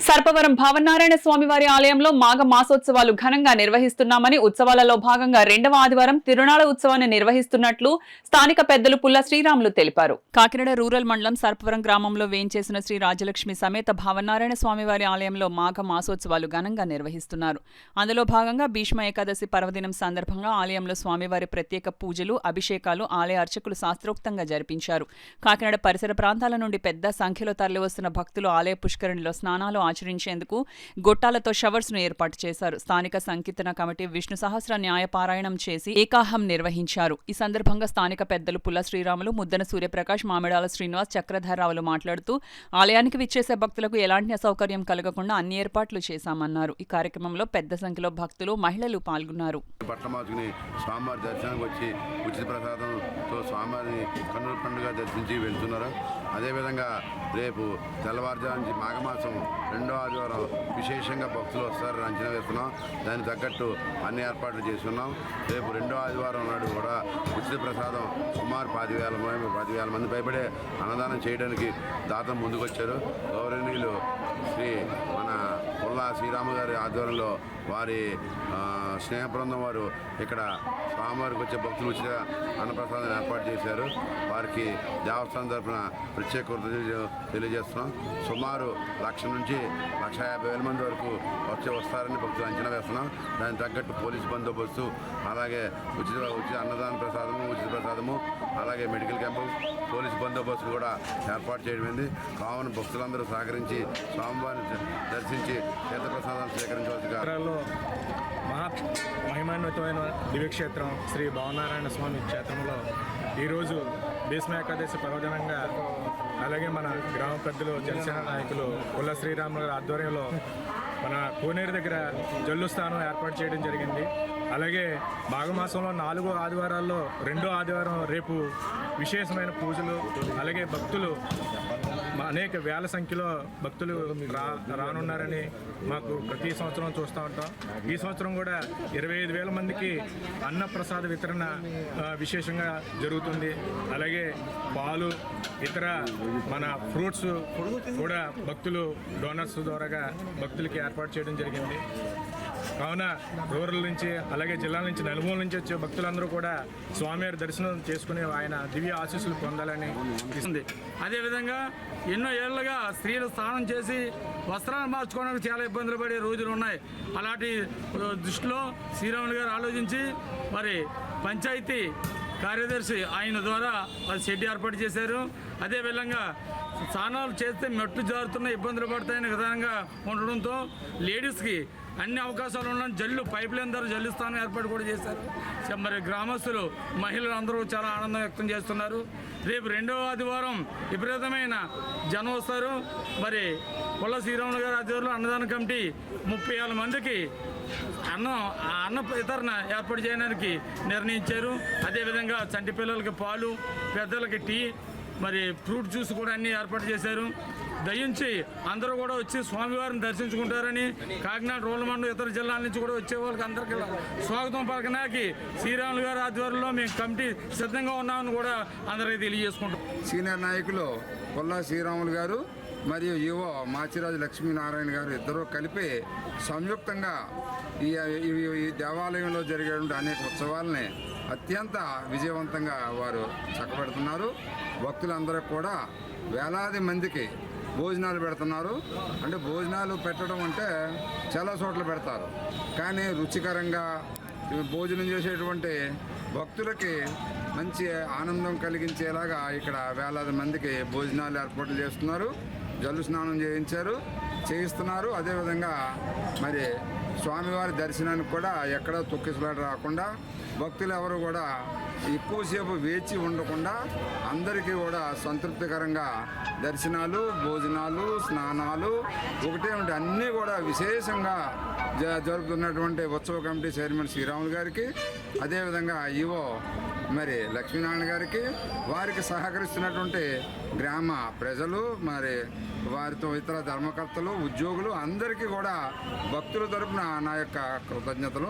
సర్పవరం భావనారాయణ స్వామివారి ఆలయంలో మాఘ మాసోత్సవాలు ఘనంగా నిర్వహిస్తున్నామని, ఉత్సవాలలో భాగంగా 2వ ఆదివారం తిరునాళ ఉత్సవాన్ని నిర్వహిస్తున్నట్లు స్థానిక పెద్దలు పుల్ల శ్రీరాములు తెలిపారు. కాకినాడ రూరల్ మండలం సర్పవరం గ్రామంలో వేంచేసిన శ్రీ రాజలక్ష్మి సమేత భావనారాయణ స్వామివారి ఆలయంలో మాఘ మాసోత్సవాలు ఘనంగా నిర్వహిస్తున్నారు. అందులో భాగంగా భీష్మ ఏకాదశి పర్వదినం సందర్భంగా ఆలయంలో స్వామివారి ప్రత్యేక పూజలు, అభిషేకాలు ఆలయ అర్చకులు శాస్త్రోక్తంగా జరిపించారు. కాకినాడ పరిసర ప్రాంతాల నుండి పెద్ద సంఖ్యలో తరలివస్తున్న భక్తులు ఆలయ పుష్కరిణిలో స్నానాలు ఆచరించేందుకు గొట్టాలతో షవర్స్ ను ఏర్పాటు చేశారు. స్థానిక సంకీర్తన కమిటీ విష్ణు సహస్ర న్యాయ పారాయణం చేసి ఏకాహం నిర్వహించారు. ఈ సందర్భంగా స్థానిక పెద్దలు పుల్ల శ్రీరాములు, ముద్దన సూర్యప్రకాష్, మామిడాల శ్రీనివాస్, చక్రధరరావులు మాట్లాడుతూ ఆలయానికి విచ్చేసే భక్తులకు ఎలాంటి అసౌకర్యం కలగకుండా అన్ని ఏర్పాట్లు చేశామన్నారు. ఈ కార్యక్రమంలో పెద్ద సంఖ్యలో భక్తులు, మహిళలు పాల్గొన్నారు. స్వామివారి దర్శనానికి వచ్చి ఉచిత ప్రసాదంతో స్వామివారిని కన్నుల పండుగ దర్శించి వెళ్తున్నారు. అదేవిధంగా రేపు తెల్లవారుజాము మాఘమాసం 2వ ఆదివారం విశేషంగా భక్తులు వస్తారని అంచనా వేస్తున్నాం. దానికి తగ్గట్టు అన్ని ఏర్పాట్లు చేస్తున్నాం. రేపు 2వ ఆదివారం నాడు కూడా ఉచిత ప్రసాదం సుమారు 10,000 మంది పైబడే అన్నదానం చేయడానికి దాతలు ముందుకొచ్చారు. గౌరవనీయులు శ్రీ మన పుల్ల శ్రీరాము గారి ఆధ్వర్యంలో వారి స్నేహ బృందం వారు ఇక్కడ స్వామివారికి వచ్చే భక్తులు ఉచిత అన్నప్రసాదాన్ని ఏర్పాటు చేశారు. వారికి దేవస్థానం తరఫున ప్రత్యేక కృతజ్ఞతలు తెలియజేస్తున్నాం. సుమారు 1,00,000 నుంచి 1,50,000 మంది వరకు వస్తారని భక్తులు అంచనా వేస్తున్నాం. దానికి తగ్గట్టు పోలీసు బందోబస్తు, అలాగే ఉచిత అన్నదాన ప్రసాదము, అలాగే మెడికల్ క్యాంపు, పోలీసు బందోబస్తు కూడా ఏర్పాటు చేయడమైంది. కావున భక్తులందరూ సహకరించి స్వామివారిని దర్శించి తీర్థప్రసాదాన్ని స్వీకరించవలసిగా. మహిమాన్వితమైన దివ్యక్షేత్రం శ్రీ భావనారాయణ స్వామి క్షేత్రంలో ఈరోజు భీష్మ ఏకాదశి పర్వదినంగా, అలాగే మన గ్రామ పెద్దలు జనసేన నాయకులు పుల్ల శ్రీరాములు గారి ఆధ్వర్యంలో మన కోనేరు దగ్గర జల్లు స్థానం ఏర్పాటు చేయడం జరిగింది. అలాగే మాఘమాసంలో 4 ఆదివారాల్లో 2వ ఆదివారం రేపు విశేషమైన పూజలు, అలాగే భక్తులు అనేక వేల సంఖ్యలో భక్తులు రానున్నారని మాకు ప్రతి సంవత్సరం చూస్తూ ఉంటాం. ఈ సంవత్సరం కూడా 25,000 మందికి అన్నప్రసాద వితరణ విశేషంగా జరుగుతుంది. అలాగే పాలు, ఇతర మన ఫ్రూట్స్ కూడా భక్తులు డోనర్స్ ద్వారాగా భక్తులకి ఏర్పాటు చేయడం జరిగింది. కావున రూరల్ నుంచి, అలాగే జిల్లాల నుంచి, నలుమూల నుంచి వచ్చే భక్తులందరూ కూడా స్వామివారి దర్శనం చేసుకుని ఆయన దివ్య ఆశీస్సులు పొందాలని ఇస్తుంది. అదేవిధంగా ఎన్నో ఏళ్లుగా స్త్రీలు స్నానం చేసి వస్త్రాలు మార్చుకోవడానికి చాలా ఇబ్బందులు పడే రోజులు ఉన్నాయి. అలాంటి దృష్టిలో శ్రీరాములు గారు ఆలోచించి మరి పంచాయతీ కార్యదర్శి ఆయన ద్వారా అది షెడ్ ఏర్పాటు చేశారు. అదేవిధంగా స్నానాలు చేస్తే మెట్లు జారుతున్న ఇబ్బందులు పడతాయని విధానంగా ఉండడంతో లేడీస్కి అన్ని అవకాశాలు ఉన్న జల్లు పైప్ లైన్ ద్వారా జల్లు స్థానం ఏర్పాటు కూడా చేశారు. మరి గ్రామస్తులు, మహిళలు అందరూ చాలా ఆనందం వ్యక్తం చేస్తున్నారు. రేపు 2వ ఆదివారం విపరీతమైన జనం వస్తారు. మరి పుల్ల శ్రీరాములు గారి ఆధ్వర్యంలో అన్నదాన కమిటీ 30,000 మందికి అన్న వితరణ ఏర్పాటు చేయడానికి నిర్ణయించారు. అదేవిధంగా చంటి పిల్లలకి పాలు, పెద్దలకి టీ, మరి ఫ్రూట్ జ్యూస్ కూడా అన్నీ ఏర్పాటు చేశారు. దయించి అందరూ కూడా వచ్చి స్వామివారిని దర్శించుకుంటారని కాకినాడ రూరల్ మండలం ఇతర జిల్లాల నుంచి కూడా వచ్చే వాళ్ళకి అందరికీ స్వాగతం పలకడానికి శ్రీరాములు గారి ఆధ్వర్యంలో మేము కమిటీ సిద్ధంగా ఉన్నామని కూడా అందరికీ తెలియజేసుకుంటాం. సీనియర్ నాయకులు పుల్ల శ్రీరాములు గారు మరియు యువ మాచిరాజు లక్ష్మీనారాయణ గారు ఇద్దరూ కలిపి సంయుక్తంగా ఈ దేవాలయంలో జరిగేటువంటి అనేక ఉత్సవాలని అత్యంత విజయవంతంగా వారు చక్కబెడుతున్నారు. భక్తులందరూ కూడా వేలాది మందికి భోజనాలు పెడుతున్నారు. అంటే భోజనాలు పెట్టడం అంటే చాలా చోట్ల పెడతారు, కానీ రుచికరంగా భోజనం చేసేటువంటి భక్తులకి మంచి ఆనందం కలిగించేలాగా ఇక్కడ వేలాది మందికి భోజనాలు ఏర్పాట్లు చేస్తున్నారు. జల్లు స్నానం చేయిస్తున్నారు. అదేవిధంగా మరి స్వామివారి దర్శనానికి కూడా ఎక్కడ తొక్కిసలాట రాకుండా, భక్తులు ఎవరు కూడా ఎక్కువసేపు వేచి ఉండకుండా అందరికీ కూడా సంతృప్తికరంగా దర్శనాలు, భోజనాలు, స్నానాలు ఒకటే ఉంటే అన్నీ కూడా విశేషంగా జరుపుతున్నటువంటి ఉత్సవ కమిటీ చైర్మన్ శ్రీరాములు గారికి, అదేవిధంగా ఈవో మరి లక్ష్మీనారాయణ గారికి, వారికి సహకరిస్తున్నటువంటి గ్రామ ప్రజలు, మరి వారితో ఇతర ధర్మకర్తలు, ఉద్యోగులు అందరికీ కూడా భక్తుల తరపున నా యొక్క కృతజ్ఞతలు.